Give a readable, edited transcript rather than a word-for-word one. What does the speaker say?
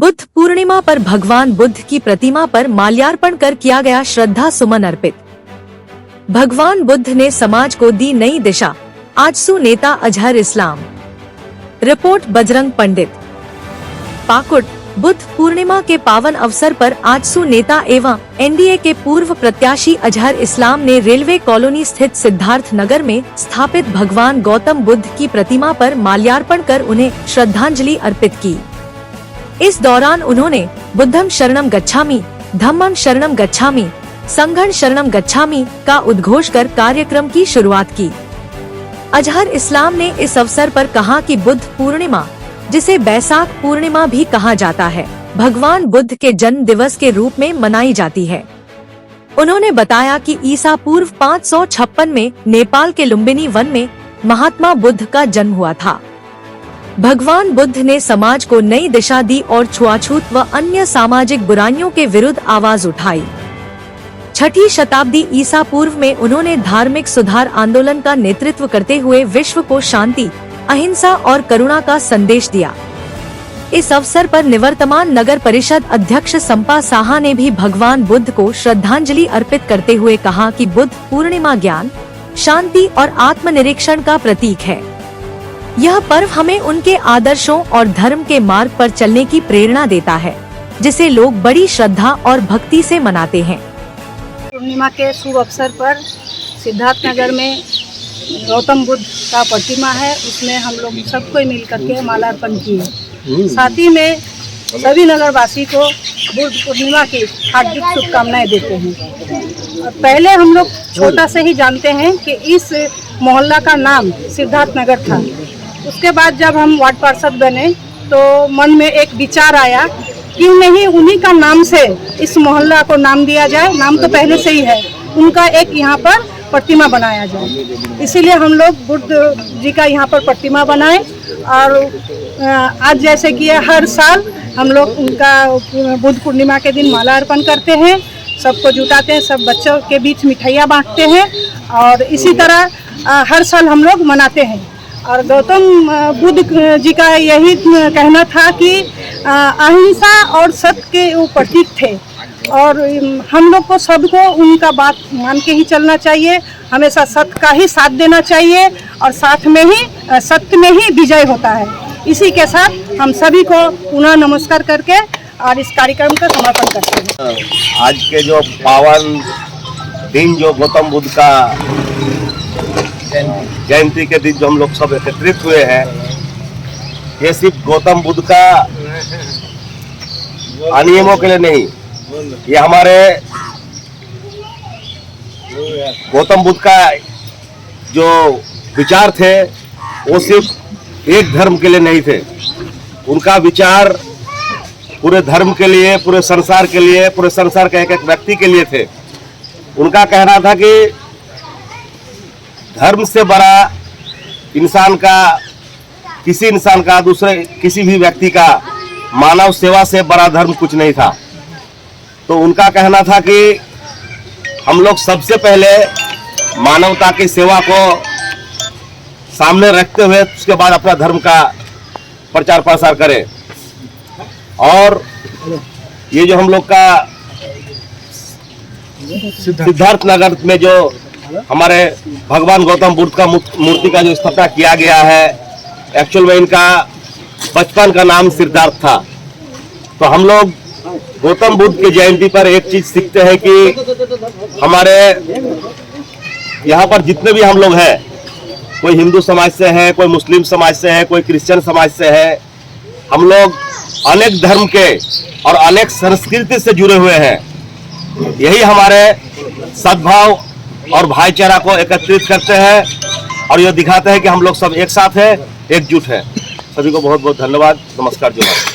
बुद्ध पूर्णिमा पर भगवान बुद्ध की प्रतिमा पर माल्यार्पण कर किया गया श्रद्धा सुमन अर्पित। भगवान बुद्ध ने समाज को दी नई दिशा, आजसू नेता अजहर इस्लाम। रिपोर्ट बजरंग पंडित। पाकुड़। बुद्ध पूर्णिमा के पावन अवसर पर आजसू नेता एवं एनडीए के पूर्व प्रत्याशी अजहर इस्लाम ने रेलवे कॉलोनी स्थित सिद्धार्थ नगर में स्थापित भगवान गौतम बुद्ध की प्रतिमा पर माल्यार्पण कर उन्हें श्रद्धांजलि अर्पित की। इस दौरान उन्होंने बुद्धम शरणम गच्छामि, धम्मम शरणम गच्छामि, संघं शरणम गच्छामि का उद्घोष कर कार्यक्रम की शुरुआत की। अजहर इस्लाम ने इस अवसर पर कहा कि बुद्ध पूर्णिमा, जिसे बैसाख पूर्णिमा भी कहा जाता है, भगवान बुद्ध के जन्म दिवस के रूप में मनाई जाती है। उन्होंने बताया कि ईसा पूर्व 556 में नेपाल के लुम्बिनी वन में महात्मा बुद्ध का जन्म हुआ था। भगवान बुद्ध ने समाज को नई दिशा दी और छुआछूत व अन्य सामाजिक बुराइयों के विरुद्ध आवाज उठाई। 6ठी शताब्दी ईसा पूर्व में उन्होंने धार्मिक सुधार आंदोलन का नेतृत्व करते हुए विश्व को शांति, अहिंसा और करुणा का संदेश दिया। इस अवसर पर निवर्तमान नगर परिषद अध्यक्ष संपा साहा ने भी भगवान बुद्ध को श्रद्धांजलि अर्पित करते हुए कहा कि बुद्ध पूर्णिमा ज्ञान, शांति और आत्मनिरीक्षण का प्रतीक है। यह पर्व हमें उनके आदर्शों और धर्म के मार्ग पर चलने की प्रेरणा देता है, जिसे लोग बड़ी श्रद्धा और भक्ति से मनाते हैं। पूर्णिमा के शुभ अवसर पर सिद्धार्थ नगर में गौतम बुद्ध का प्रतिमा है, उसमें हम लोग सबको मिल करके माल्यार्पण किए। साथ ही में सभी नगरवासी को बुद्ध पूर्णिमा की हार्दिक शुभकामनाएं देते हैं। पहले हम लोग छोटा से ही जानते हैं कि इस मोहल्ला का नाम सिद्धार्थ नगर था। उसके बाद जब हम वार्ड पार्षद बने तो मन में एक विचार आया, क्यों नहीं उन्हीं का नाम से इस मोहल्ला को नाम दिया जाए। नाम तो पहले से ही है, उनका एक यहाँ पर प्रतिमा बनाया जाए। इसीलिए हम लोग बुद्ध जी का यहाँ पर प्रतिमा बनाए और आज जैसे कि हर साल हम लोग उनका बुद्ध पूर्णिमा के दिन माला अर्पण करते हैं, सबको जुटाते हैं, सब बच्चों के बीच मिठाइयाँ बांटते हैं और इसी तरह हर साल हम लोग मनाते हैं। और गौतम बुद्ध जी का यही कहना था कि अहिंसा और सत्य के वो प्रतीक थे और हम लोग को सबको उनका बात मान के ही चलना चाहिए। हमेशा सत्य का ही साथ देना चाहिए और साथ में ही सत्य में ही विजय होता है। इसी के साथ हम सभी को पुनः नमस्कार करके और इस कार्यक्रम का समापन करते हैं। आज के जो पावन दिन, जो गौतम बुद्ध का जयंती के दिन जो हम लोग सब एकत्रित हुए हैं, ये सिर्फ गौतम बुद्ध का अनियमों के लिए नहीं, ये हमारे गौतम बुद्ध का जो विचार थे वो सिर्फ एक धर्म के लिए नहीं थे। उनका विचार पूरे धर्म के लिए, पूरे संसार के लिए, पूरे संसार के एक एक व्यक्ति के लिए थे। उनका कहना था कि धर्म से बड़ा इंसान का, किसी इंसान का, दूसरे किसी भी व्यक्ति का मानव सेवा से बड़ा धर्म कुछ नहीं था। तो उनका कहना था कि हम लोग सबसे पहले मानवता की सेवा को सामने रखते हुए उसके बाद अपना धर्म का प्रचार प्रसार करें। और ये जो हम लोग का सिद्धार्थ नगर में जो हमारे भगवान गौतम बुद्ध का मूर्ति का जो स्थापना किया गया है, एक्चुअल में इनका बचपन का नाम सिद्धार्थ था। तो हम लोग गौतम बुद्ध की जयंती पर एक चीज सीखते हैं कि हमारे यहाँ पर जितने भी हम लोग हैं, कोई हिंदू समाज से है, कोई मुस्लिम समाज से है, कोई क्रिश्चियन समाज से है, हम लोग अनेक धर्म के और अनेक संस्कृति से जुड़े हुए हैं। यही हमारे सद्भाव और भाईचारा को एकत्रित करते हैं और यह दिखाते हैं कि हम लोग सब एक साथ हैं, एकजुट हैं। सभी को बहुत बहुत धन्यवाद, नमस्कार, जोहार।